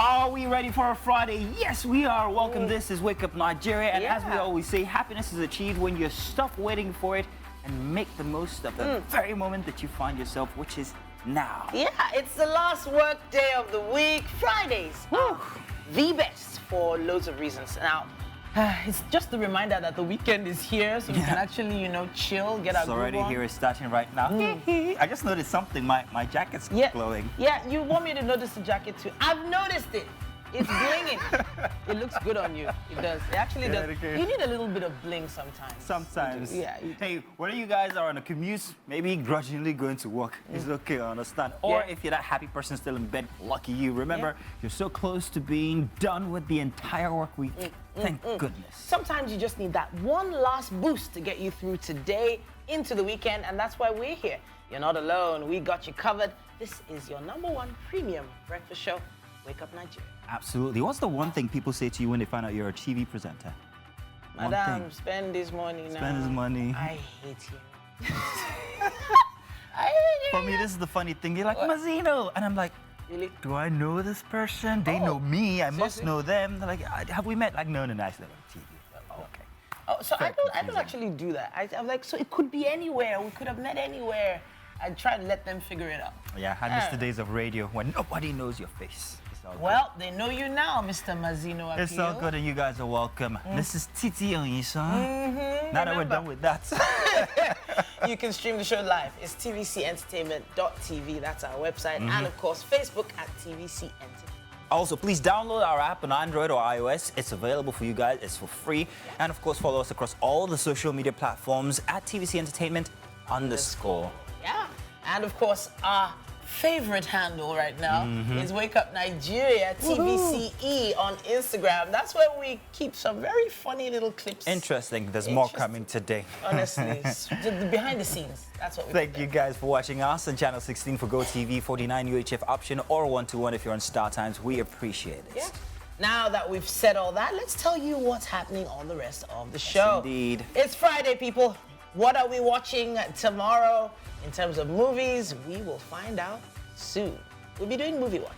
Are we ready for a Friday? Yes, we are. Welcome. This is Wake Up Nigeria. And as we always say, happiness is achieved when you stop waiting for it and make the most of the very moment that you find yourself, which is now. Yeah, it's the last work day of the week. Fridays are the best for loads of reasons. Now, it's just a reminder that the weekend is here, so you can actually, chill, get our groove on. It's already here. It's starting right now. I just noticed something. My jacket's glowing. Yeah, you want me to notice the jacket too? I've noticed it. It's blinging. It looks good on you. It does. It actually does. You need a little bit of bling sometimes. Sometimes. Yeah. Hey, whether you guys are on a commute, maybe grudgingly going to work, it's okay, I understand. Or if you're that happy person still in bed, lucky you. Remember, you're so close to being done with the entire work week. Thank goodness. Sometimes you just need that one last boost to get you through today into the weekend, and that's why we're here. You're not alone. We got you covered. This is your #1 premium breakfast show, Wake Up Nigeria. Absolutely. What's the one thing people say to you when they find out you're a TV presenter? Madam, spend this money now. Spend this money. I hate you. For me, this is the funny thing. They're like, Mazzino. And I'm like, really? Do I know this person? They know me. I must know them. They're like, have we met? Like, no, nice little TV. Okay. Oh, so I don't actually do that. I'm like, so it could be anywhere. We could have met anywhere. I try to let them figure it out. Yeah, I miss the days of radio when nobody knows your face. Well, they know you now, Mr. Mazzino. It's all good, and you guys are welcome. This is Titi Onyisa. Now that we're done with that. You can stream the show live. It's tvcentertainment.tv. That's our website. And, of course, Facebook at TVC Entertainment. Also, please download our app on Android or iOS. It's available for you guys. It's for free. And, of course, follow us across all the social media platforms at TVC Entertainment _. Yeah. And, of course, our favorite handle right now is Wake Up Nigeria, TVCE on Instagram. That's where we keep some very funny little clips. Interesting. There's more coming today. Honestly, the behind the scenes. That's what we Thank you guys for watching us on channel 16 for GOTV, 49 UHF option, or 121 if you're on StarTimes. We appreciate it. Yeah. Now that we've said all that, let's tell you what's happening on the rest of the show. Indeed. It's Friday, people. What are we watching tomorrow? In terms of movies, we will find out soon. We'll be doing Movie Watch.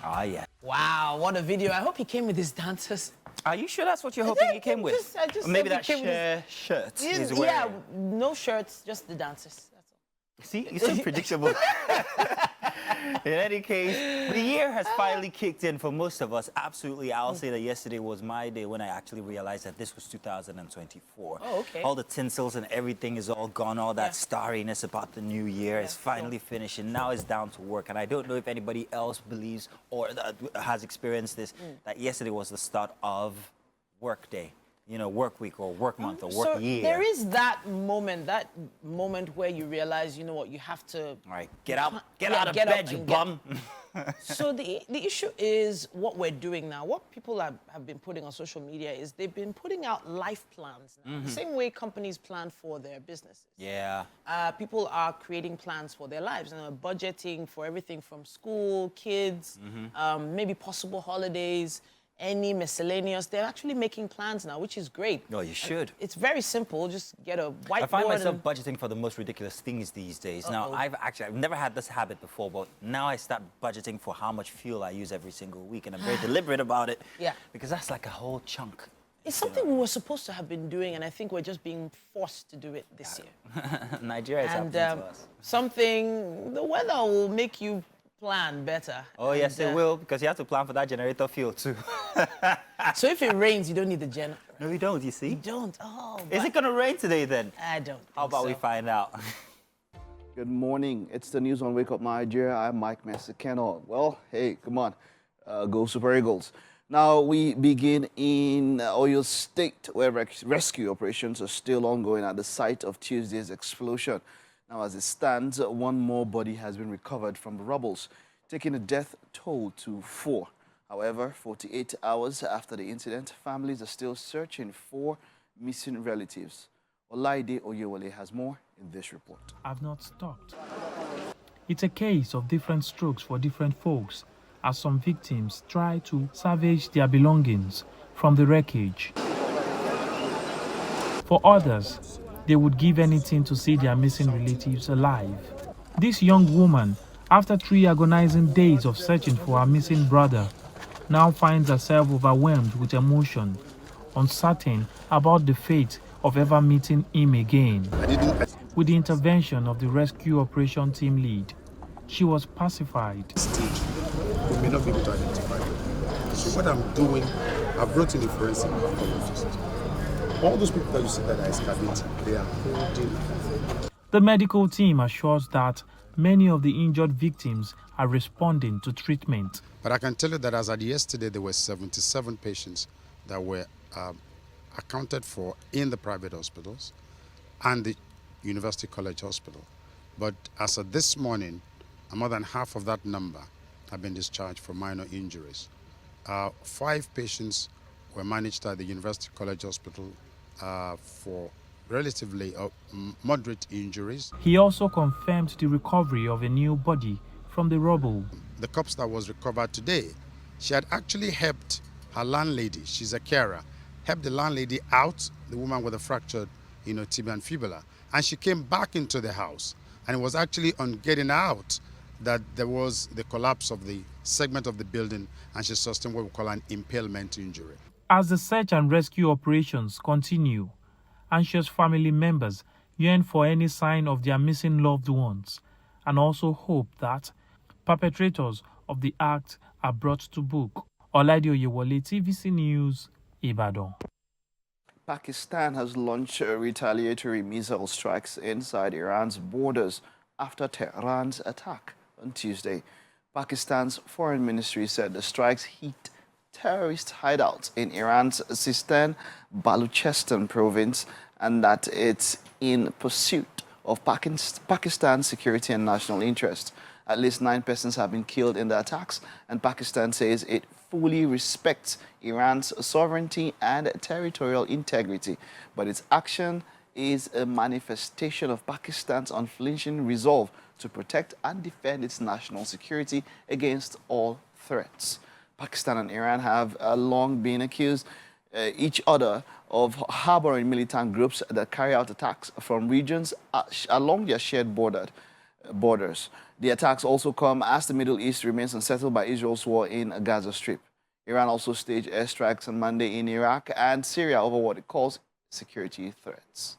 Ah, yeah. Wow, what a video. I hope he came with his dancers. Are you sure that's what you're hoping he came with? I just maybe that shirt he's wearing. Yeah, no shirts, just the dancers. That's all. See, you're so predictable. In any case, the year has finally kicked in for most of us. Absolutely, I'll say that yesterday was my day when I actually realized that this was 2024. Oh, okay. All the tinsels and everything is all gone. All that starriness about the new year is finally finished, and now it's down to work. And I don't know if anybody else believes or has experienced this, that yesterday was the start of work day. Work week or work month or work year. There is that moment where you realize, you know what, you have to... All right, get out of bed, you bum. So the issue is what we're doing now. What people have been putting on social media is they've been putting out life plans now. The same way companies plan for their businesses. Yeah. People are creating plans for their lives and budgeting for everything from school, kids, maybe possible holidays, any miscellaneous. I''re actually making plans now, which is great. No, you should. It's very simple. Just get a whiteboard. I find myself budgeting for the most ridiculous things these days. Now, I've never had this habit before, but now I start budgeting for how much fuel I use every single week, and I'm very deliberate about it. Yeah. Because that's like a whole chunk. It's something we were supposed to have been doing, and I think we're just being forced to do it this year. Nigeria is happening to us. The weather will make you plan better. Oh, yes, it will, because you have to plan for that generator fuel, too. So if it rains, you don't need the generator? No, you don't, you see? You don't? Oh. Is it going to rain today, then? I don't think How about we find out? Good morning. It's the news on Wake Up Nigeria. I'm Mike Messikeno. Well, hey, come on. Go Super Eagles. Now, we begin in Oyo State, where rescue operations are still ongoing at the site of Tuesday's explosion. Now, as it stands, one more body has been recovered from the rubbles, taking the death toll to 4. However, 48 hours after the incident, families are still searching for missing relatives. Olaide Oyewole has more in this report. I've not stopped. It's a case of different strokes for different folks, as some victims try to salvage their belongings from the wreckage. For others, they would give anything to see their missing relatives alive. This young woman After 3 agonizing days of searching for her missing brother, now finds herself overwhelmed with emotion, uncertain about the fate of ever meeting him again. With the intervention of the rescue operation team lead, she was pacified. We may not be able to identify them. So what I'm doing, I've brought in a forensic pathologist. All those people that you see that are excavating, they are holding. The medical team assures that many of the injured victims are responding to treatment. But I can tell you that as at yesterday, there were 77 patients that were accounted for in the private hospitals and the University College Hospital. But as of this morning, more than half of that number have been discharged for minor injuries. 5 patients were managed at the University College Hospital for relatively moderate injuries. He also confirmed the recovery of a new body from the rubble. The corpse that was recovered today, she had actually helped her landlady, she's a carer, helped the landlady out, the woman with a fractured tibia and fibula, and she came back into the house. And it was actually on getting out that there was the collapse of the segment of the building, and she sustained what we call an impalement injury. As the search and rescue operations continue, anxious family members yearn for any sign of their missing loved ones and also hope that perpetrators of the act are brought to book. Olaide Oyewole, TVC News, Ibadan. Pakistan has launched retaliatory missile strikes inside Iran's borders after Tehran's attack on Tuesday. Pakistan's foreign ministry said the strikes hit terrorist hideouts in Iran's Sistan Baluchistan province and that it's in pursuit of Pakistan's security and national interest. At least 9 persons have been killed in the attacks, and Pakistan says it fully respects Iran's sovereignty and territorial integrity, but its action is a manifestation of Pakistan's unflinching resolve to protect and defend its national security against all threats. Pakistan and Iran have long been accused each other of harboring militant groups that carry out attacks from regions along their shared borders. The attacks also come as the Middle East remains unsettled by Israel's war in Gaza Strip. Iran also staged airstrikes on Monday in Iraq and Syria over what it calls security threats.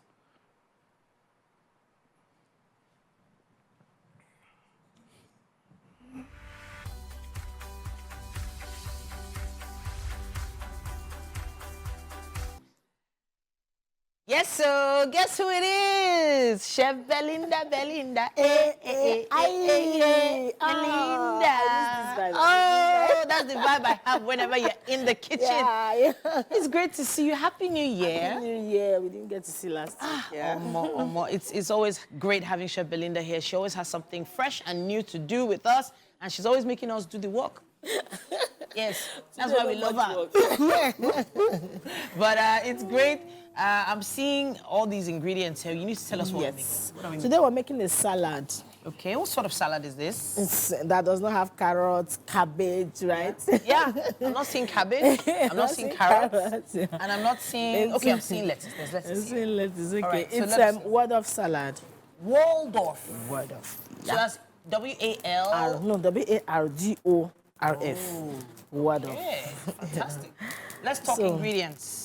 Yes, so guess who it is? Chef Belinda. Belinda. Belinda. Oh, that's the vibe I have whenever you're in the kitchen. Yeah. It's great to see you. Happy New Year. Happy New Year. We didn't get to see last week. Yeah. More. It's always great having Chef Belinda here. She always has something fresh and new to do with us, and she's always making us do the work. Yes, that's why we love her. But it's great. I'm seeing all these ingredients here. You need to tell us what we're making. What are we making? Today we're making a salad. Okay, what sort of salad is this? That does not have carrots, cabbage, right? Yeah, I'm not seeing cabbage. I'm not seeing carrots. Yeah. And I'm not seeing... Okay, I'm seeing lettuce. There's lettuce I'm here. seeing lettuce, okay. Right, so It's Waldorf salad. Waldorf. Waldorf. So that's W-A-L... No, W-A-R-D-O-R-F. Oh. Waldorf. Okay, fantastic. Let's talk So- ingredients.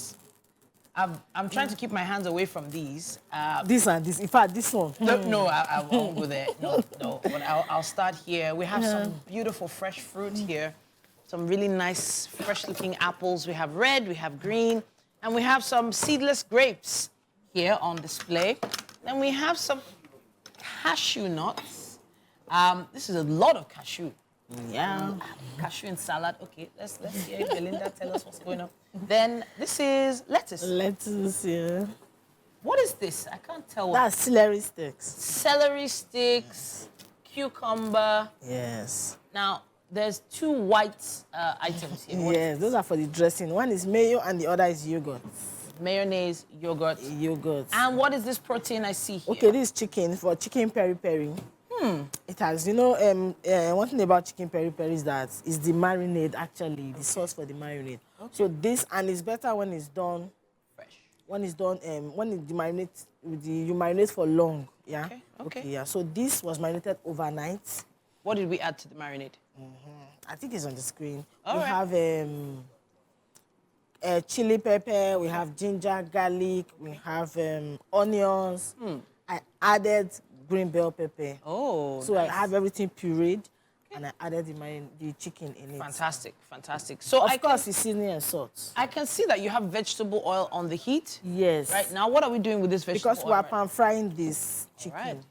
I'm trying to keep my hands away from these. This and this. In fact, this one. No, I won't go there. No. But I'll start here. We have some beautiful fresh fruit here. Some really nice, fresh-looking apples. We have red, we have green, and we have some seedless grapes here on display. Then we have some cashew nuts. This is a lot of cashew. Yeah, cashew in salad. Okay, let's hear Belinda tell us what's going on. Then this is lettuce. Lettuce, yeah. What is this? I can't tell what. That's celery sticks. Celery sticks, cucumber. Yes. Now, there's 2 white items here. What Yes, those are for the dressing. One is mayo and the other is yogurt. mayonnaise, yogurt. Yogurt. And what is this protein I see here? Okay, this is chicken, for chicken peri-peri. It has, one thing about chicken peri-peri is that it's the marinade, actually, the sauce for the marinade. Okay. So this, and it's better when it's done Fresh. When it's done, when you marinate for long, yeah? Okay. Yeah. So this was marinated overnight. What did we add to the marinade? I think it's on the screen. All we right. have chili pepper, we have ginger, garlic, we have onions. I added green bell pepper. Oh, So nice. I have everything pureed, and I added the chicken in it. Fantastic, fantastic. So Of course, it's seasoning and salt. I can see that you have vegetable oil on the heat. Yes. Right now, what are we doing with this vegetable Because oil? we're right now? pan frying this chicken. Right. We're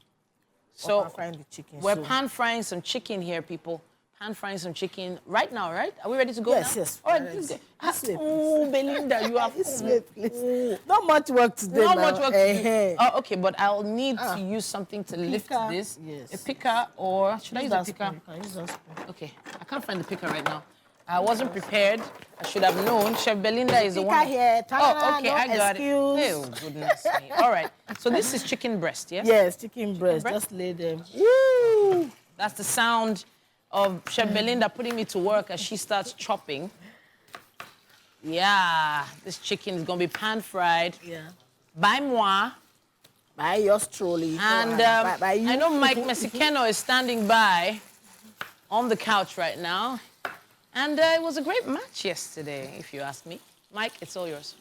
So pan frying the chicken. we're so- pan frying some chicken here, people. Pan frying some chicken right now, right? Are we ready to go Yes, now? yes. All right, Right. let's go. This way, Oh, Belinda, you have This way, please. Not much work today. not now. much work to do. Oh, okay, but I'll need to use something to lift picker, this. yes. A picker, or should I use a that picker? spoon, you can use that spoon. Okay, I can't find the picker right now. I wasn't prepared. I should have known. Chef Belinda is the Picker one. here. Oh, okay, no I got excuse. it. Oh, goodness me. All right. So this is chicken breast, yeah? Yes, chicken breast. breast? Just lay them. Woo! That's the sound of Chef Belinda putting me to work as she starts chopping. Yeah, this chicken is going to be pan fried Yeah. by moi. By yours truly. And by you. I know Mike Mexicano is standing by on the couch right now. And it was a great match yesterday, if you ask me. Mike, it's all yours.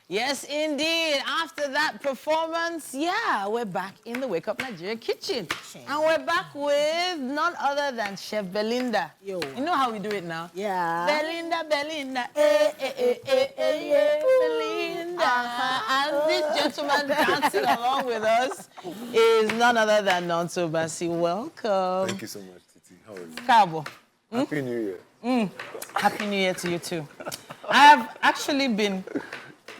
Yes, indeed. After that performance, yeah, we're back in the Wake Up Nigeria kitchen. And we're back with none other than Chef Belinda. Yo. You know how we do it now? Yeah. Belinda, Belinda, Belinda. And this gentleman dancing along with us is none other than Nonzo Bassey. Welcome. Thank you so much, Titi. How are you? Cabo. Happy New Year. Happy New Year to you too. I have actually been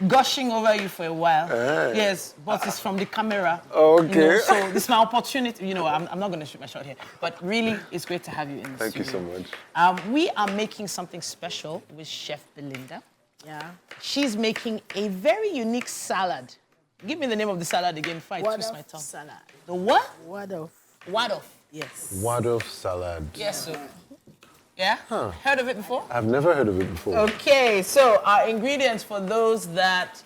gushing over you for a while. Yes, but it's from the camera. Oh, okay. You know, so this is my opportunity. You know, I'm not going to shoot my shot here. But really, it's great to have you in the Thank you so studio. much. We are making something special with Chef Belinda. Yeah. She's making a very unique salad. Give me the name of the salad again before I What twist of my tongue. salad? The what? What of? Wadoff. Yes. Wadoff salad. Yes, sir. Yeah? Heard of it before? I've never heard of it before. Okay, so our ingredients for those that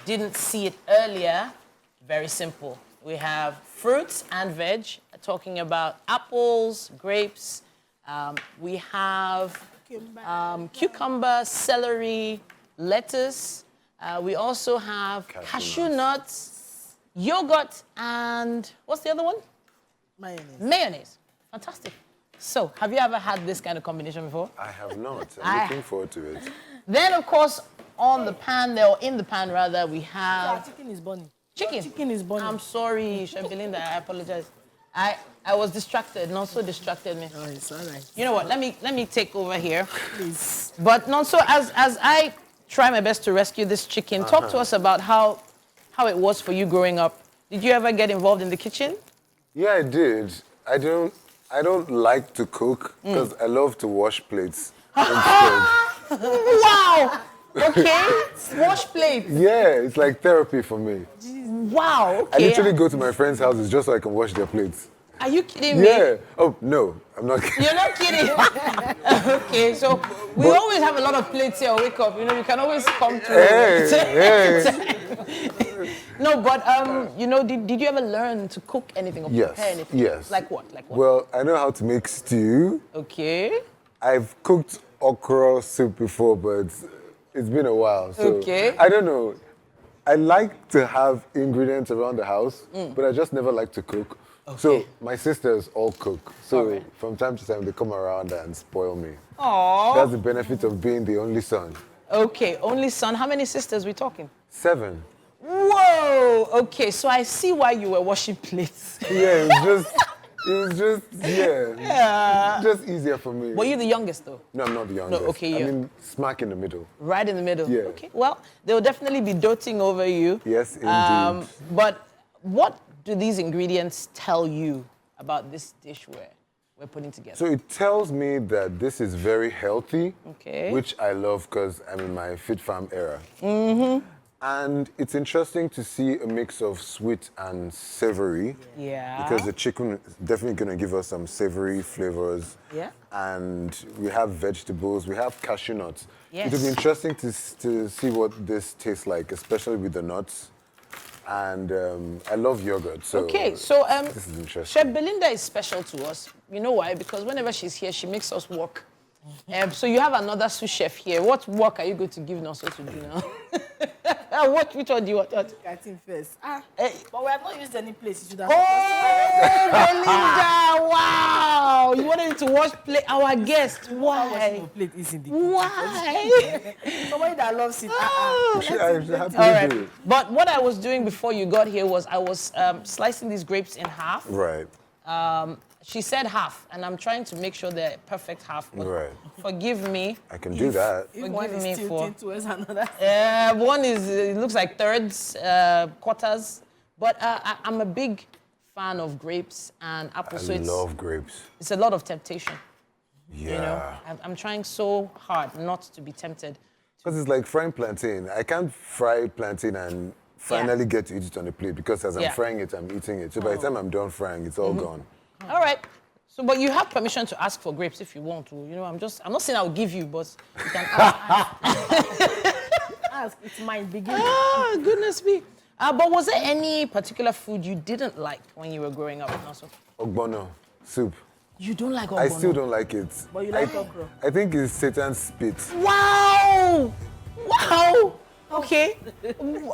didn't see it earlier, very simple. We have fruits and veg, talking about apples, grapes. We have cucumber, celery, lettuce. We also have cashew nuts, yogurt, and what's the other one? Mayonnaise. Mayonnaise. Fantastic. So, have you ever had this kind of combination before? I have not. I'm looking forward to it. Then, of course, on the pan there, or in the pan rather, we Yeah, have chicken is burning. chicken. Chicken is burning. I'm sorry, Chef Belinda, I apologize. I was distracted. Nonso distracted me. Oh, it's all right. You know what? Let me take over here. Please. But Nonso, as I try my best to rescue this chicken, talk to us about how it was for you growing up. Did you ever get involved in the kitchen? Yeah, I did. I don't like to cook because I love to wash plates instead. Wow. Okay. Wash plates. Yeah, it's like therapy for me. Wow. I Okay. literally go to my friends' houses just so I can wash their plates. Are you kidding me? Yeah. Oh, no, I'm not kidding. You're not kidding. Okay, so we always have a lot of plates here. Wake up, you know, you can always come to. No, but you know, did you ever learn to cook anything or prepare anything? Yes. Like what? Like what? Well, I know how to make stew. Okay. I've cooked okra soup before, but it's been a while. So Okay. I don't know. I like to have ingredients around the house, but I just never like to cook. So my sisters all cook. So Alright. from time to time they come around and spoil me. Aww. That's the benefit of being the only son. Okay, only son. How many sisters we talking? 7. Whoa. Okay, so I see why you were washing plates. Yeah, it's just easier for me. Were you the youngest though? No, I'm not the youngest. okay, I yeah. mean, smack in the middle. Right in the middle. Yeah. Okay. Well, they'll definitely be doting over you. Yes, indeed. But what do these ingredients tell you about this dish we're putting together? So it tells me that this is very healthy, Okay. which I love because I'm in my Fit Farm era. Mm-hmm. And it's interesting to see a mix of sweet and savory. Yeah. Because the chicken is definitely going to give us some savory flavors. Yeah. And we have vegetables, we have cashew nuts. Yes. It'll be interesting to see what this tastes like, especially with the nuts. and I love yogurt. So Okay, so this is interesting. Chef Belinda is special to us. You know why? Because whenever she's here, she makes us work. So you have another sous chef here. What work are you going to give Nonso to do now? Which one do you want? I think first. But we have not used any place. You should have. Oh, Belinda! Wow! You wanted to wash plate our guest. Why? Plate is in the Why? Somebody that loves it. I'm happy All to right. do it. But what I was doing before you got here was I was slicing these grapes in half. Right. She said half, and I'm trying to make sure they're perfect half. But Right. forgive me. I can do that. If one Forgive is me tilting for. towards another. One is, it looks like thirds, quarters. But I'm a big fan of grapes and apples. I love grapes. It's a lot of temptation. Yeah. You know, I'm trying so hard not to be tempted. Because it's like frying plantain. I can't fry plantain and finally get to eat it on a plate because as I'm frying it, I'm eating it. So by the time I'm done frying, it's all gone. All right. So, but you have permission to ask for grapes if you want to. You know, I'm not saying I'll give you, but you can ask. Ask. It's mine. Begin. Ah, goodness me. But was there any particular food you didn't like when you were growing up? Also? Ogbono, soup. You don't like ogbono? I still don't like it. But you like okra. I think it's Satan's spit. Wow! Wow! Okay.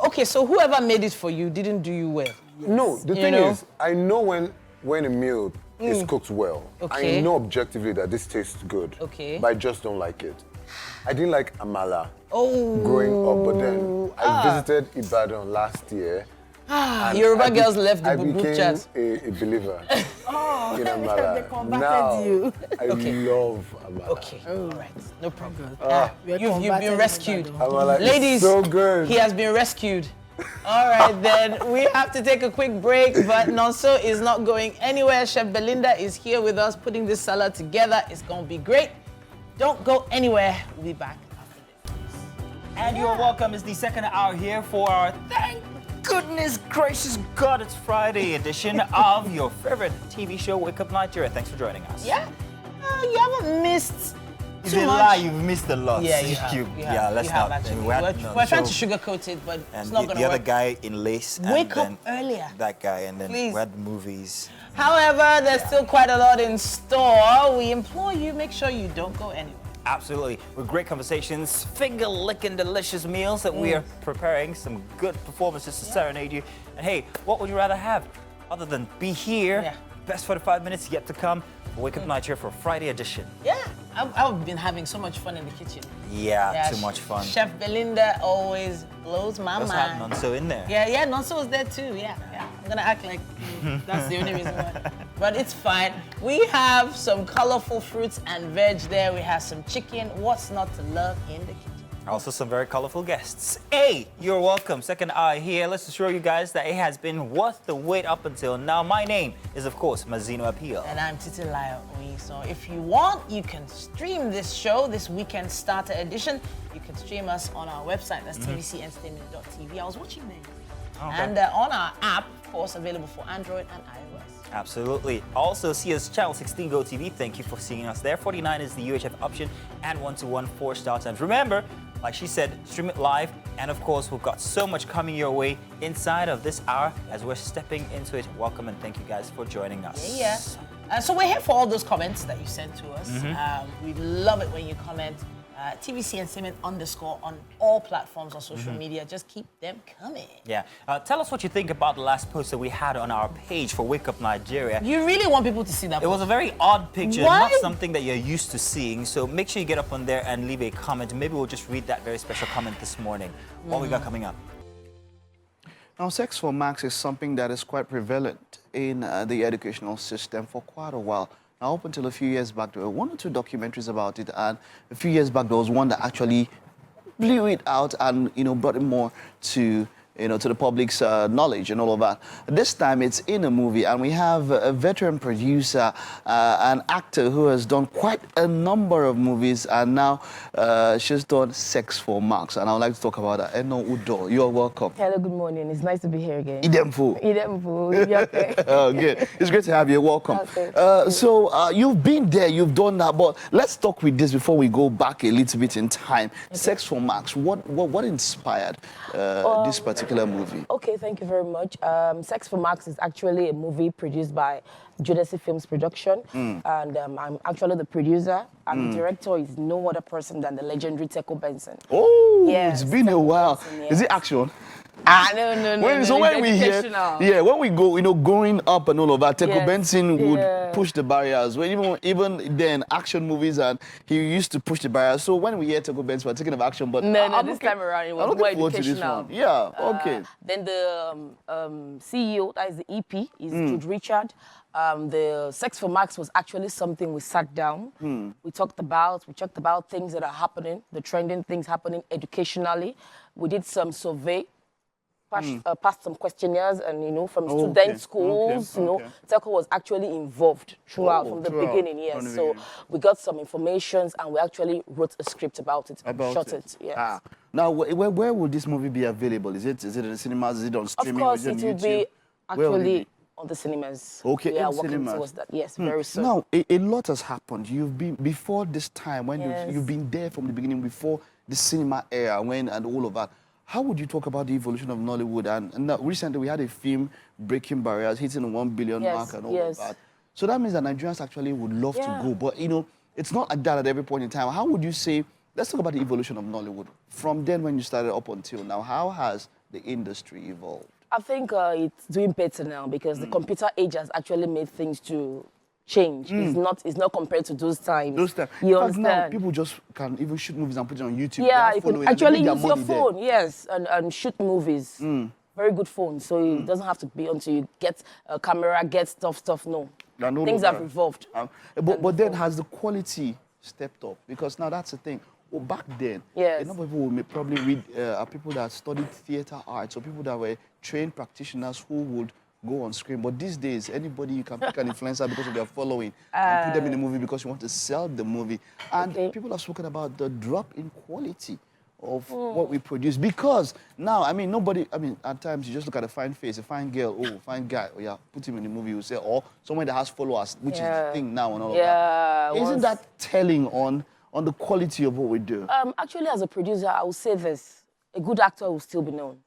Okay, so whoever made it for you didn't do you well. No, the thing is, I know when a meal is cooked well. Okay. I know objectively that this tastes good. Okay. But I just don't like it. I didn't like amala Oh. growing up, but then I visited Ibadan last year. Yoruba girls left the I group became chat. a believer in They amala. converted Now, you. I love amala. Okay, all right, no problem. We are You've converted been in rescued. Ibadan. Amala Ladies, is so good. he has been rescued. All right, then we have to take a quick break, but Nonso is not going anywhere. Chef Belinda is here with us putting this salad together. It's going to be great. Don't go anywhere. We'll be back after this. And you're welcome. It's the second hour here for our thank goodness gracious God, it's Friday edition of your favorite TV show, Wake Up Nigeria. Thanks for joining us. Yeah? You haven't missed It's too a much. lie, you've missed a lot. Yeah, you have. Yeah, let's you have not. actually. No, We're trying to so- sugarcoat it, but And it's not going the to other work. guy in lace. Wake and up then earlier. That guy, and then Please. we had movies. However, there's still quite a lot in store. We implore you, make sure you don't go anywhere. Absolutely. With great conversations, finger-licking delicious meals that we are preparing, some good performances to serenade you. And hey, what would you rather have other than be here? Yeah. Best 45 minutes yet to come. Wake Up Nigeria for Friday edition. Yeah, I've been having so much fun in the kitchen. Yeah, too much fun. Chef Belinda always blows my Let's have mind. Nonzo in there. Yeah, Nonso was there too. Yeah. I'm gonna act like that's the only reason why. But it's fine. We have some colorful fruits and veg there. We have some chicken. What's not to love in the kitchen? Also some very colorful guests. Hey, you're welcome. Second hour here. Let's assure you guys that it has been worth the wait up until now. My name is, of course, Mazino Appeal. And I'm Titilayo Oyi. So if you want, you can stream this show, this weekend starter edition. You can stream us on our website. That's tvcentertainment.tv. I was watching there. Okay. And on our app, of course, available for Android and iOS. Absolutely. Also, see us channel 16 GOTV. Thank you for seeing us there. 49 is the UHF option and 121 for StarTimes. Remember, like she said, stream it live. And of course, we've got so much coming your way inside of this hour as we're stepping into it. Welcome and thank you guys for joining us. Yeah. So we're here for all those comments that you sent to us. We love it when you comment. TVC Entertainment _ on all platforms on social media. Just keep them coming. Yeah. Tell us what you think about the last post that we had on our page for Wake Up Nigeria. You really want people to see that? It was a very odd picture, Why? not something that you're used to seeing. So make sure you get up on there and leave a comment. Maybe we'll just read that very special comment this morning. What we got coming up? Now, sex for Max is something that is quite prevalent in the educational system for quite a while. Now, up until a few years back, there were 1 or 2 documentaries about it, and a few years back, there was one that actually blew it out and, brought it more to to the public's knowledge and all of that. This time it's in a movie, and we have a veteran producer, an actor who has done quite a number of movies, and now she's done Sex for Max, and I would like to talk about that. Eno Udo, you're welcome. Hello, good morning. It's nice to be here again. Idemfu. Idemfu. Oh, good. It's great to have you. Welcome. Okay. So you've been there, you've done that, but let's talk with this before we go back a little bit in time. Okay. Sex for Max, what inspired this particular particular movie? Okay, thank you very much. Sex for Max is actually a movie produced by Jodeci Films Production, and I'm actually the producer, and the director is no other person than the legendary Teco Benson. Oh, Yes, it's been a while. Benson, Is it yes. action? No. When we hear, when we go, growing up and all of that, Teco Yes, Benson would yeah. push the barriers. When even then, action movies, and he used to push the barriers. So when we hear Teco Benson, we're thinking of action, but No, this time around it was more educational. Yeah, okay. Then the CEO, that is the EP, is Jude Richard. The Sex for Max was actually something we sat down. We talked about things that are happening, the trending things happening educationally. We did some survey, passed some questionnaires, and from student schools. Teco was actually involved throughout from the beginning. Yes, so we got some information and we actually wrote a script about it. Shot it. Yes. Now, where will this movie be available? Is it in the cinemas? Is it on streaming? Of course, is it it on will YouTube? be actually on the cinemas. Okay, we are in working cinemas. towards that. Yes, very soon. Now, a lot has happened. You've been before this time when you've been there from the beginning, before the cinema era, and all of that. How would you talk about the evolution of Nollywood? And now, recently we had a film breaking barriers, hitting the 1 billion mark and all of that. So that means that Nigerians actually would love to go, but it's not like that at every point in time. How would you say? Let's talk about the evolution of Nollywood from then when you started up until now. How has the industry evolved? I think it's doing better now because the computer age has actually made things to change. It's not compared to those times. In You fact, now understand? people just can even shoot movies and put it on YouTube. Yeah, you can actually use your there. phone, yes, and shoot movies. Very good phone, so it doesn't have to be until you get a camera, get stuff. No, things have evolved. But then has the quality stepped up? Because now that's the thing. Well, back then, a number of people would probably read people that studied theater arts or people that were trained practitioners who would go on screen. But these days, anybody, you can pick an influencer because of their following and put them in a movie because you want to sell the movie. And people have spoken about the drop in quality of what we produce. Because now, at times you just look at a fine face, a fine girl, fine guy, put him in the movie, you say, or someone that has followers, which is the thing now and all of that. Isn't that telling on the quality of what we do? Actually, as a producer, I will say this. A good actor will still be known.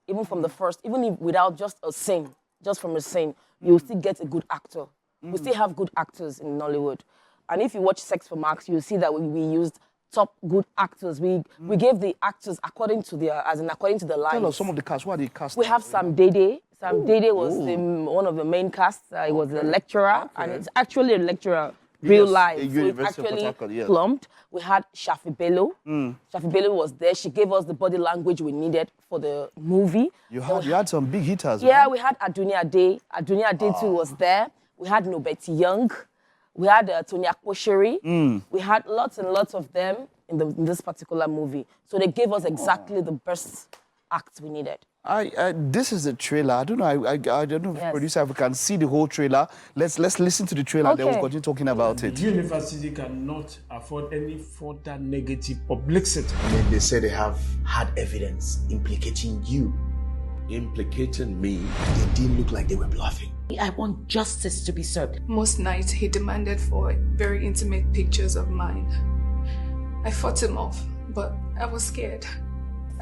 Even from the first, even if without just a scene, just from a scene, you will still get a good actor. We still have good actors in Nollywood. And if you watch Sex for Max, you'll see that we used top good actors. We gave the actors according to the lines. Tell us some of the cast. What are the cast? We have Sam Dede. Sam Dede was one of the main casts. He was a lecturer, and it's actually a lecturer. Real life. So it actually plumbed. We had Shafi Bello. Shafi Bello was there. She gave us the body language we needed for the movie. You had some big hitters. Yeah, right? We had Adunia Ade. Adunia Ade too was there. We had Nobeti Young. We had Tony Akposheri. We had lots and lots of them in this particular movie. So they gave us exactly the best act we needed. This is the trailer. I don't know. I don't know if producer, if we can see the whole trailer. Let's listen to the trailer. Then we'll continue talking about it. The university cannot afford any further negative publicity. I mean, they say they have hard evidence implicating you. Implicating me? They didn't look like they were bluffing. I want justice to be served. Most nights he demanded for very intimate pictures of mine. I fought him off, but I was scared.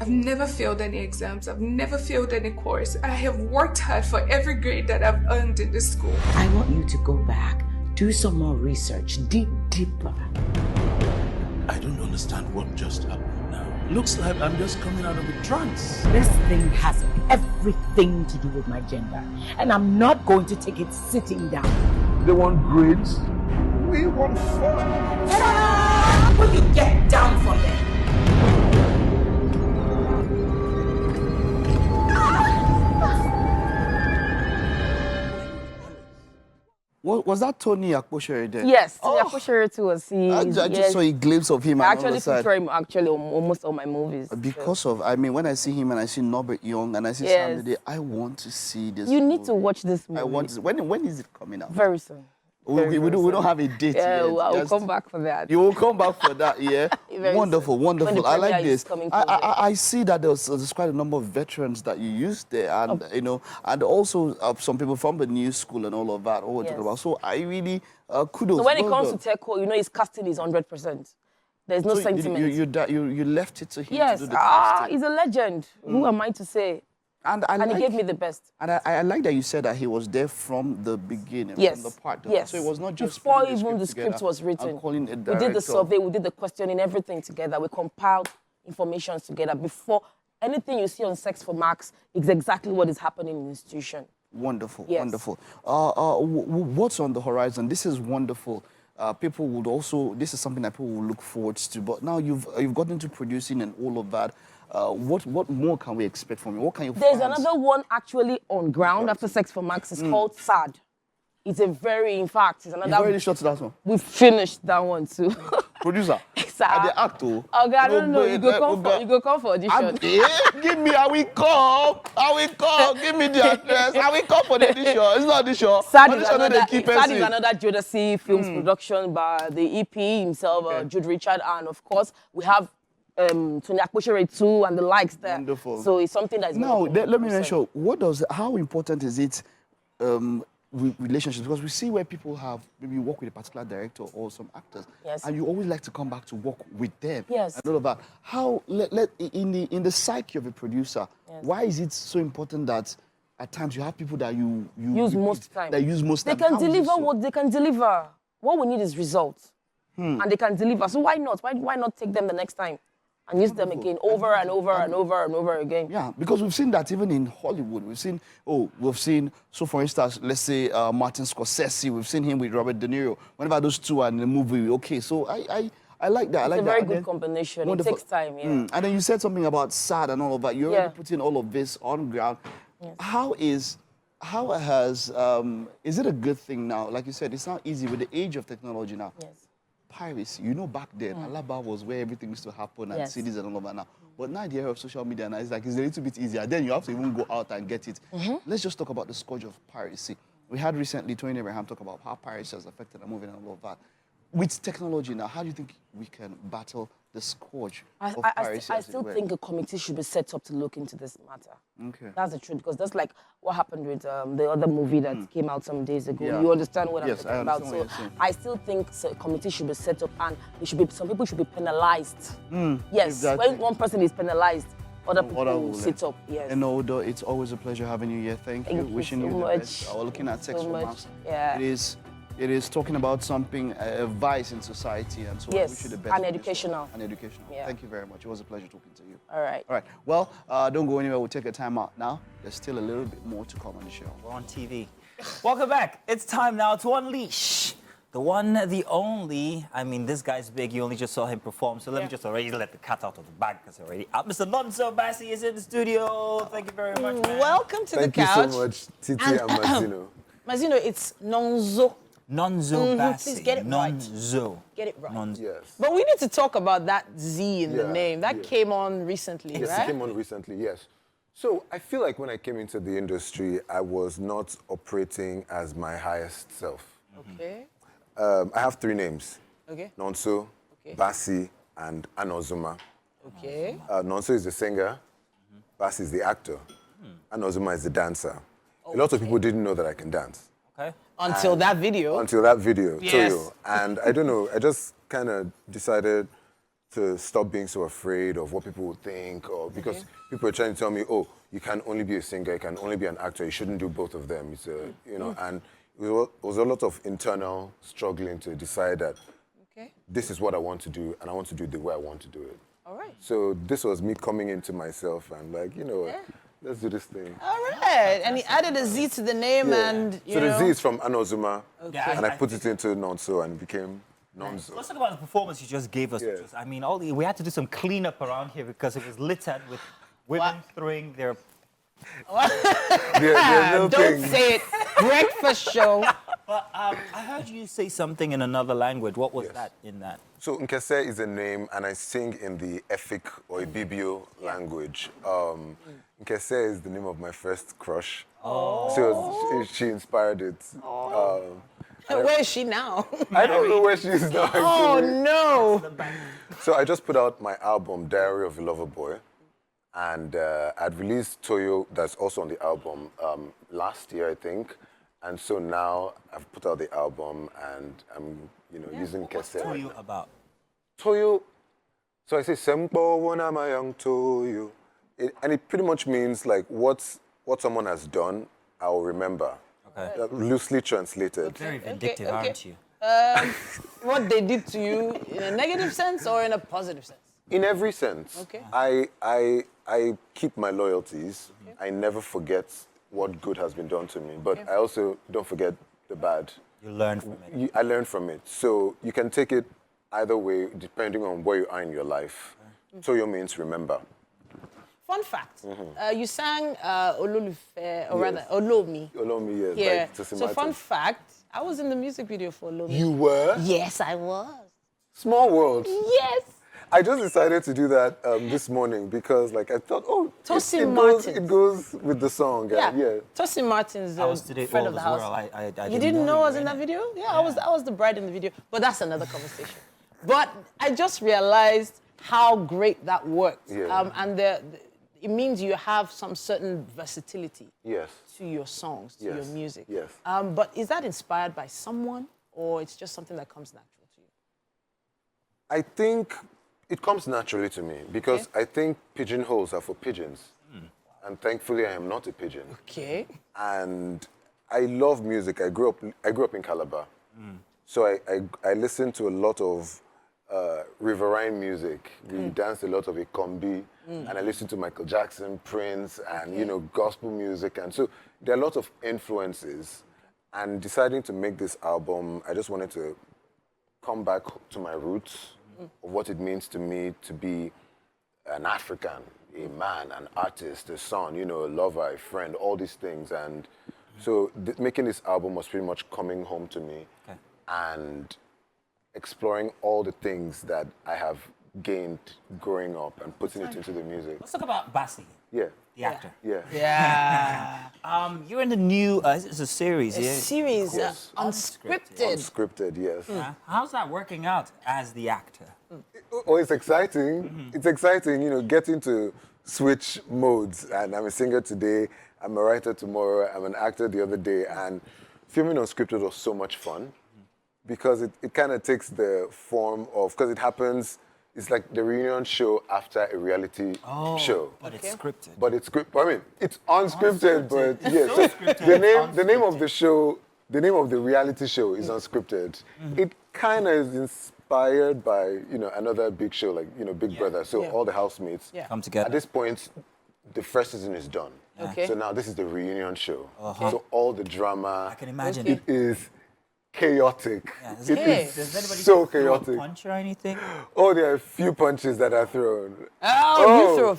I've never failed any exams. I've never failed any course. I have worked hard for every grade that I've earned in this school. I want you to go back, do some more research, dig deeper. I don't understand what just happened now. Looks like I'm just coming out of a trance. This thing has everything to do with my gender, and I'm not going to take it sitting down. They want grades. We want fun. Will you get down from there? Was that Tony Akposheri there? Yes, Tony Akposheri too was he. I just saw a glimpse of him. I actually feature him on almost all my movies. Because of, when I see him and I see Norbert Young and I see Sam Dede, I want to see this You need to watch this movie. I want to. When is it coming out? Very soon. We don't have a date yet. I'll come back for that. You will come back for that, yeah? Wonderful. I like this. I see that there's quite a number of veterans that you used there, and and also some people from the new school and all of that. All we're talking about. So I really kudos. So when it comes to Teco, his casting is 100%. There's no sentiment. You left it to him. Yes. To do the casting. He's a legend. Who am I to say? And he gave me the best. And I like that you said that he was there from the beginning, Yes. from the part. Yes. So it was not just before putting even the script was written. and calling it We did the director. survey, we did the questioning, everything together. We compiled information together before anything you see on Sex for Max is exactly what is happening in the institution. Wonderful, Yes. wonderful. What's on the horizon? This is wonderful. People would also, this is something that people will look forward to. But now you've gotten into producing and all of that. What more can we expect from you? What can you? There's another one actually on ground after Sex for Max. It's called Sad. It's a very, in fact, it's another. You've already shot that one. We finished that one too. Producer. Sad. The actor. Oh God, I don't know. You go come for audition. Give me, I will come. Give me the address. I will come for the audition. It's not audition. Sad is another Jodeci Films production by the EP himself, Jude Richard, and of course we have Tony Akposhere too and the likes there. Wonderful. So it's something that's now. Let me mention how important is it? Relationships, because we see where people have maybe work with a particular director or some actors, yes, and you always like to come back to work with them, yes, and all of that. How in the psyche of a producer, yes, why is it so important that at times you have people that you use most time? They can deliver what they can deliver. What we need is results, and they can deliver. So why not? Why not take them the next time? And use them again over and over and over and over again. Yeah, because we've seen that even in Hollywood. We've seen, so for instance, let's say Martin Scorsese, we've seen him with Robert De Niro. Whenever those two are in the movie, okay, so I like that. It's a very good combination. Wonderful. It takes time, yeah. And then you said something about SAD and all of that. You're already putting all of this on ground. Yes. Is it a good thing now? Like you said, it's not easy with the age of technology now. Yes. Piracy, back then, Alaba was where everything used to happen and CDs and all of that now. But now the era of social media now, it's a little bit easier. Then you have to even go out and get it. Let's just talk about the scourge of piracy. We had recently Tony Abraham talk about how piracy has affected the movie and all of that. With technology now, how do you think we can battle the scourge of piracy? I still think a committee should be set up to look into this matter. Okay. That's the truth, because that's like what happened with the other movie that came out some days ago. Yeah. You understand what I'm talking about? So I still think a committee should be set up, and some people should be penalized. Yes, exactly. When one person is penalized, other people will sit up. Yes. And Odo, it's always a pleasure having you here. Thank you. Wishing you the best. We're looking at Sex for Max. Yeah. It is talking about something, a vice in society, and so yes, I wish you the best. And educational. And educational. Yeah. Thank you very much. It was a pleasure talking to you. All right. All right. Well, don't go anywhere. We'll take a time out now. There's still a little bit more to come on the show. We're on TV. Welcome back. It's time now to unleash the one, the only. I mean, this guy's big. You only just saw him perform, so let me just already let the cat out of the bag because already out. Mr. Nonzo Bassey is in the studio. Thank you very much, man. Welcome to the couch. Thank you so much, Titi and Mazino. Mazino, it's Nonzo. Nonzo Bassey. Please get it right. Nonzo. Get it right. Nonzo. Yes. But we need to talk about that Z in the name. That came on recently, right? Yes, it came on recently, yes. So I feel like when I came into the industry, I was not operating as my highest self. Okay. I have 3 names. Okay. Nonzo, Bassey, and Anozuma. Okay. Nonzo is the singer. Bassey is the actor. Anozuma is the dancer. A lot of people didn't know that I can dance. Okay. Until that video. Yes. Toyo. And I don't know, I just kind of decided to stop being so afraid of what people would think, or because people are trying to tell me, oh, you can only be a singer, you can only be an actor, you shouldn't do both of them. It's and it was a lot of internal struggling to decide that this is what I want to do, and I want to do it the way I want to do it. All right. So this was me coming into myself and like, let's do this thing. All right. And he added a Z to the name and, So the Z is from Anozuma, and I put it into Nonzo and it became Nonzo. Let's talk about the performance you just gave us. I mean, we had to do some cleanup around here because it was littered with women throwing their... Don't say it. Breakfast show. But I heard you say something in another language. What was that in that? So Nkese is a name, and I sing in the Efik or Ibibio language. Nkese is the name of my first crush. Oh. So she inspired it. Where is she now? I don't know where she is now. Actually. Oh, no. So I just put out my album, Diary of a Lover Boy. And I'd released Toyo, that's also on the album, last year, I think. And so now I've put out the album and I'm, using Nkese. What's Toyo about? Toyo. So I say, Sempo wana mayang Toyo. and it pretty much means like what someone has done, I'll remember. Okay. Loosely translated. Very vindictive, aren't you? What they did to you in a negative sense or in a positive sense? In every sense. Okay. I keep my loyalties. I never forget what good has been done to me, but I also don't forget the bad. You learn from it. I learned from it. So you can take it either way, depending on where you are in your life. Toyo means remember. Fun fact, you sang Ololufe, or rather, Olomi. Olomi, yes. Yeah. Like Tosin So fun Martin. fact, I was in the music video for Olomi. You were? Yes, I was. Small world. Yes. I just decided to do that this morning because, like, I thought, Tosin Martins. It goes with the song. Yeah. Tosin Martins, I was today friend old of the as house. well. I You didn't know I was in that video? Yeah, I was the bride in the video. But that's another conversation. But I just realized how great that worked. Yeah. And it means you have some certain versatility Yes. to your songs, to your music. Yes. But is that inspired by someone, or it's just something that comes natural to you? I think it comes naturally to me because I think pigeonholes are for pigeons. And thankfully, I am not a pigeon. Okay. And I love music. I grew up in Calabar. So I listened to a lot of riverine music. We danced a lot of Ikombi. And I listened to Michael Jackson, Prince, and, gospel music. And so there are a lot of influences. And deciding to make this album, I just wanted to come back to my roots of what it means to me to be an African, a man, an artist, a son, a lover, a friend, all these things. And so making this album was pretty much coming home to me and exploring all the things that I have gained growing up and putting it into the music. Let's talk about Bassey, Yeah. the actor. Yeah. Yeah. You're in the new, it's a series, A yeah? series, Unscripted. Unscripted, yes. How's that working out as the actor? Oh, it's exciting. It's exciting, getting to switch modes. And I'm a singer today, I'm a writer tomorrow, I'm an actor the other day. And filming Unscripted was so much fun because it kind of takes the form of, because it happens, it's like the reunion show after a reality show. But it's scripted. But it's scripted. I mean, it's unscripted, but It's yeah. so So scripted, the name of the show, the name of the reality show is Unscripted. It kind of is inspired by another big show like Big Brother. So all the housemates come together. At this point, the first season is done. Okay. So now this is the reunion show. So all the drama. I can imagine. It is chaotic. Does It anybody is so throw a chaotic. punch or anything? Oh, there are a few punches that are thrown.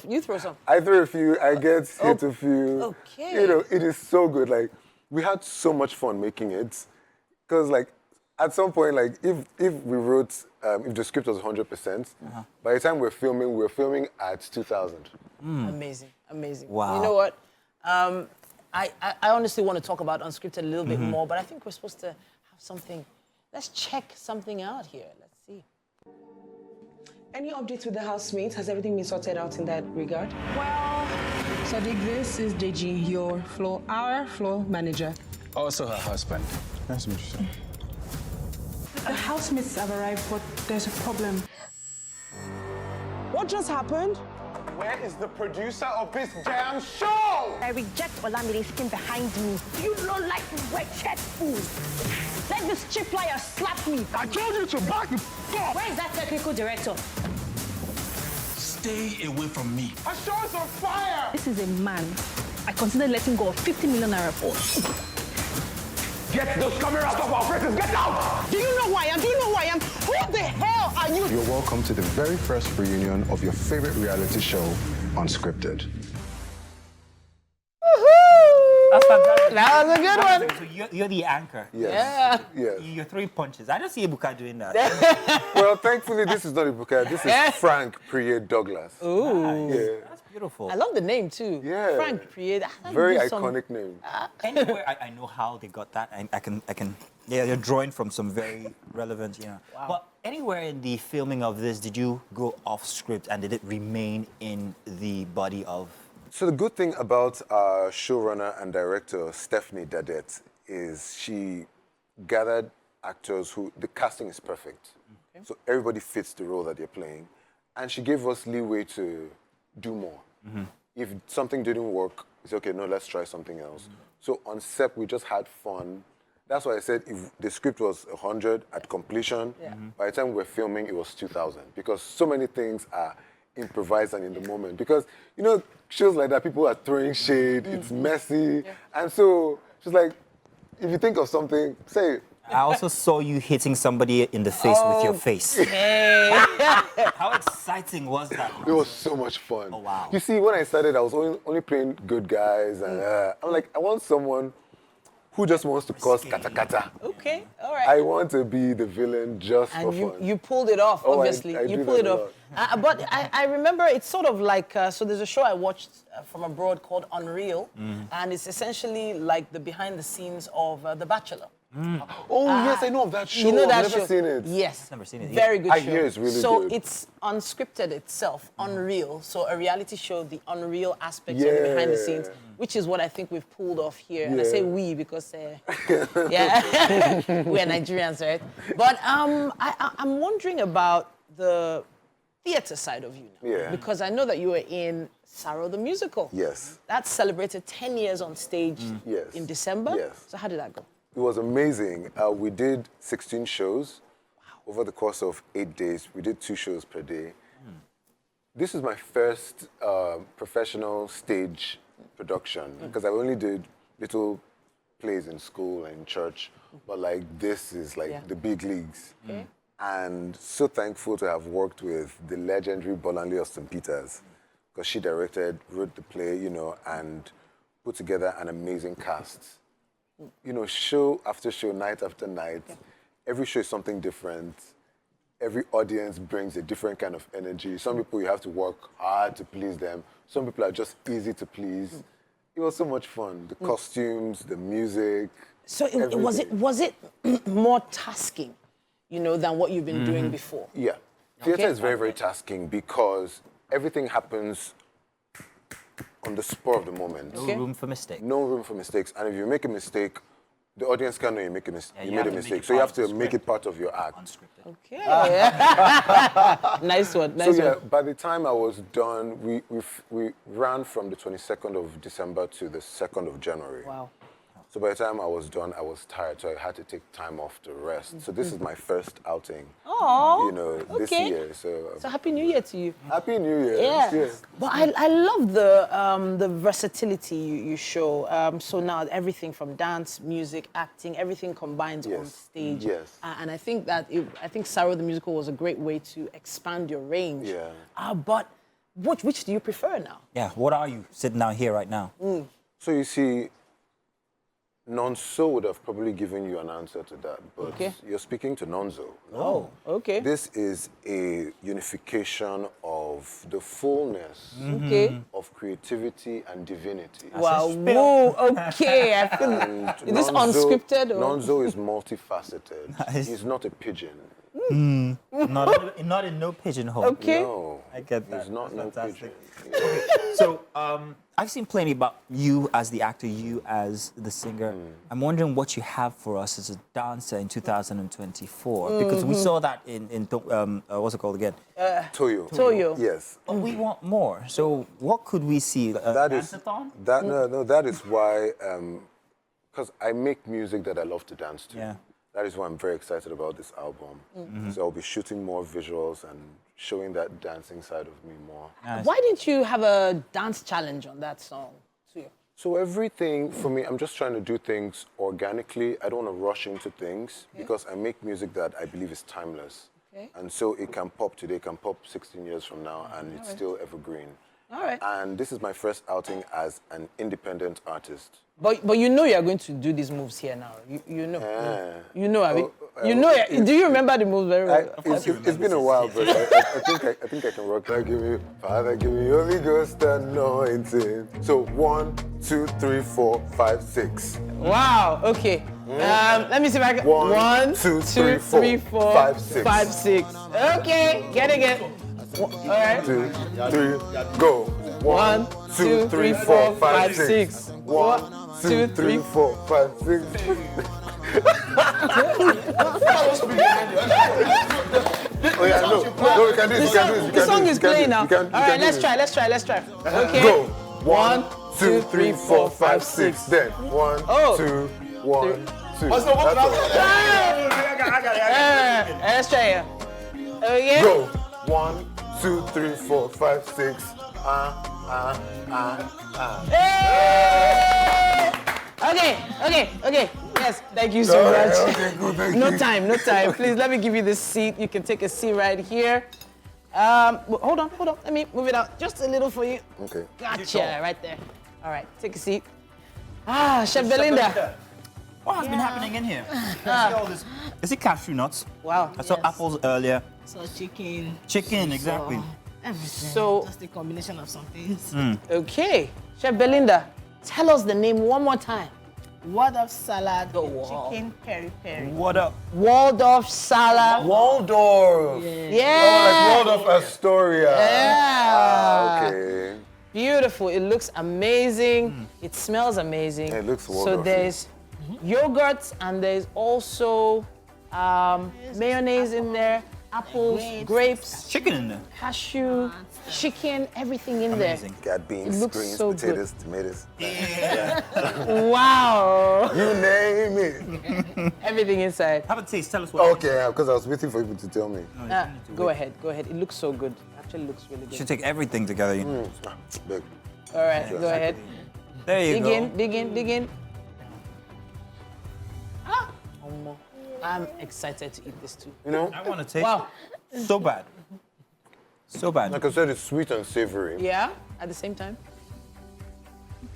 You throw some. I throw a few, I get hit a few. Okay. It is so good. Like, we had so much fun making it. Because, like, at some point, like, if we wrote, if the script was 100%, by the time we're filming at 2,000. Amazing. Wow. You know what? I honestly want to talk about Unscripted a little bit more, but I think we're supposed to have something. Let's check something out here. Let's see. Any updates with the housemates? Has everything been sorted out in that regard? Well, Sadiq, this is Deji, our floor manager. Also her husband. Nice to meet you, sir. The housemates have arrived, but there's a problem. What just happened? Where is the producer of this damn show? I reject Olamide sitting behind me. You don't like wretched fool. Let this cheap flyer slap me. I told you to back the fuck. Where is that technical director? Stay away from me. Our show is on fire! This is a man I consider letting go of 50 million naira for. Get those cameras off our faces! Get out! Do you know who I am? Who the hell are you? You're welcome to the very first reunion of your favorite reality show, Unscripted. That's fantastic. That was a good one. So you're the anchor. Yes. Yeah. You're three punches. I don't see Ebuka doing that. Well, thankfully, this is not Ibuka. This is Frank Priye Douglas. Ooh. Yeah. That's beautiful. I love the name too. Yeah. Frank Priye. Very iconic name. Anywhere I know how they got that. I can. Yeah, you're drawing from some very relevant, Wow. But anywhere in the filming of this, did you go off script and did it remain in the body of? So the good thing about our showrunner and director, Stephanie Dadet, is she gathered actors who, the casting is perfect. Okay. So everybody fits the role that they're playing. And she gave us leeway to do more. if something didn't work, it's okay, no, let's try something else. So on set, we just had fun. That's why I said if the script was 100 at completion, by the time we were filming, it was 2,000. Because so many things are improvised and in the moment. Because, you know, shows like that, people are throwing shade, it's messy. And so she's like, if you think of something, say it. I also saw you hitting somebody in the face with your face. Hey. How exciting was that? It was so much fun. Oh, wow. You see, when I started, I was only playing good guys. And I'm like, I want someone who just wants to cause kata-kata. Okay, all right. I want to be the villain just for fun. And you pulled it off, obviously. I you do pulled that it a off. But I remember it's sort of like, so there's a show I watched from abroad called Unreal, and it's essentially like the behind the scenes of The Bachelor. Oh, yes, I know of that show. You know that I've never seen it. Yes. Never seen it. Very good I show. hear it's really so good. it's unscripted itself, Unreal. So a reality show, the unreal aspects of the behind the scenes, which is what I think we've pulled off here. And I say we because, yeah, we're Nigerians, right? But I'm wondering about the theater side of you now. Yeah. Because I know that you were in Saro the Musical. Yes. That celebrated 10 years on stage Yes. in December. Yes. So how did that go? It was amazing. We did 16 shows over the course of 8 days. We did 2 shows per day. This is my first professional stage production because I only did little plays in school and in church, but like this is like the big leagues. And so thankful to have worked with the legendary Bolanle of St. Peter's because she directed, wrote the play, you know, and put together an amazing cast. You know, show after show, night after night, every show is something different. Every audience brings a different kind of energy. Some people you have to work hard to please them. Some people are just easy to please. It was so much fun. The costumes, the music. So was it more tasking, you know, than what you've been doing before? Yeah. Theater is very, very tasking because everything happens on the spur of the moment. No room for mistake. No room for mistakes. And if you make a mistake, the audience can know you made a mistake. So you have have to make it part of your act. Unscripted. Okay. Nice one. Nice So yeah, one. by the time I was done, we ran from the 22nd of December to the 2nd of January. Wow. So by the time I was done, I was tired, so I had to take time off to rest. So this is my first outing, you know, this year. So Happy New Year to you. Happy New Year. Yeah. But I love the versatility you show. So now everything from dance, music, acting, everything combines on stage. Yes. And I think that I think Saro the Musical was a great way to expand your range. Yeah. But which do you prefer now? Yeah, what are you sitting down here right now? So you see, Nonzo would have probably given you an answer to that, but you're speaking to Nonzo. Oh, okay. This is a unification of the fullness of creativity and divinity. Wow, whoa, okay. I feel, is this unscripted? Or? Nonzo is multifaceted. He's not a pigeon. Not in no pigeonhole. Okay. No, I get that. He's not no pigeon. Okay, so I've seen plenty about you as the actor, you as the singer. I'm wondering what you have for us as a dancer in 2024 because we saw that in what's it called again? Toyo. Yes. But we want more. So what could we see? That is why because I make music that I love to dance to. Yeah. That is why I'm very excited about this album. So I'll be shooting more visuals and showing that dancing side of me more. Nice. Why didn't you have a dance challenge on that song too? So everything, for me, I'm just trying to do things organically. I don't want to rush into things because I make music that I believe is timeless. And so it can pop today, it can pop 16 years from now, and it's still evergreen. All right. And this is my first outing as an independent artist. But you know you're going to do these moves here now. You know. You know, Abby. You know. Do you remember the moves very well? It's been a while, but I think I can rock that. Father, give me Holy Ghost anointing. So 1, 2, 3, 4, 5, 6. Wow. Okay. Let me see if I can. 1, 2, 3, 4, 5, 6. 5, 6. Okay. Getting it. All right. 2, 3, go. 1, 2, 3, 4, 5, 6. 1, 2, 3, 4, 5, 6. Oh yeah, no, we can do this. The song is playing now. All right, let's try. Okay. Go. 1, 2, 3, 4, 5, 6. Then 1, 2, 1, 2. What's the one? I got it. Let's try it. Okay. Go. 1, 2, 3, 4, 5, 6. Hey! Okay. Yes, thank you so much. Okay, good, thank no you. time. Please, let me give you this seat. You can take a seat right here. Hold on. Let me move it out just a little for you. Okay. Gotcha, right there. All right, take a seat. Chef Belinda. What has been happening in here? All this. Is it cashew nuts? Wow. I saw apples earlier. So chicken. Chicken, exactly. So everything. So- just a combination of some things. Okay, Chef Belinda, tell us the name one more time. Waldorf salad, wow. chicken peri peri. What up? Waldorf salad. Waldorf. Yeah. Oh, like Waldorf Astoria. Yeah. Okay. Beautiful. It looks amazing. It smells amazing. Yeah, it looks So Waldorf-y. there's yogurt and there's also mayonnaise in there, apples, grapes, Chicken in there. cashew, chicken, everything in Amazing. Got beans, It looks greens, so potatoes, tomatoes. there. Wow. You name it. Everything inside. Have a taste. Tell us what. Okay, because I was waiting for you to tell me. Go ahead. It looks so good. Actually looks really You good. should take everything together. You know. Big. All right, go ahead. There you go. Dig in. I'm excited to eat this too. You know, I want to taste. Wow. it. So bad. So bad. like I said, it's sweet and savory. Yeah, at the same time.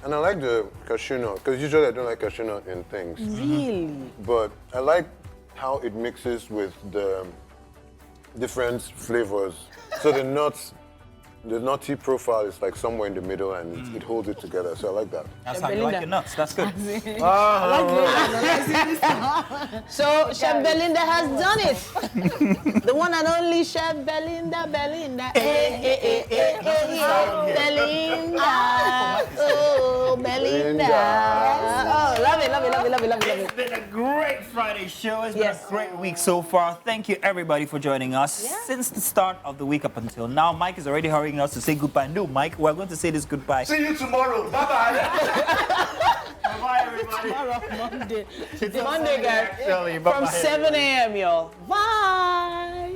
And I like the cashew nut, because usually I don't like cashew nut in things. Really? But I like how it mixes with the different flavors. So the nutty profile is like somewhere in the middle and it holds it together. So I like that. That's how you like your nuts. That's good. So Chef Belinda has done it. The one and only Chef Belinda. Belinda. Oh, Belinda. Oh, love it. It's been a great Friday show. It's been a great week so far. Thank you, everybody, for joining us since the start of the week up until now. Mike is already hurrying us to say goodbye. No, Mike, we're going to say this goodbye. See you tomorrow. Bye-bye. Bye, everybody. Tomorrow, Monday. It's Monday, guys. actually. From Bye-bye, 7 a.m., y'all. Bye.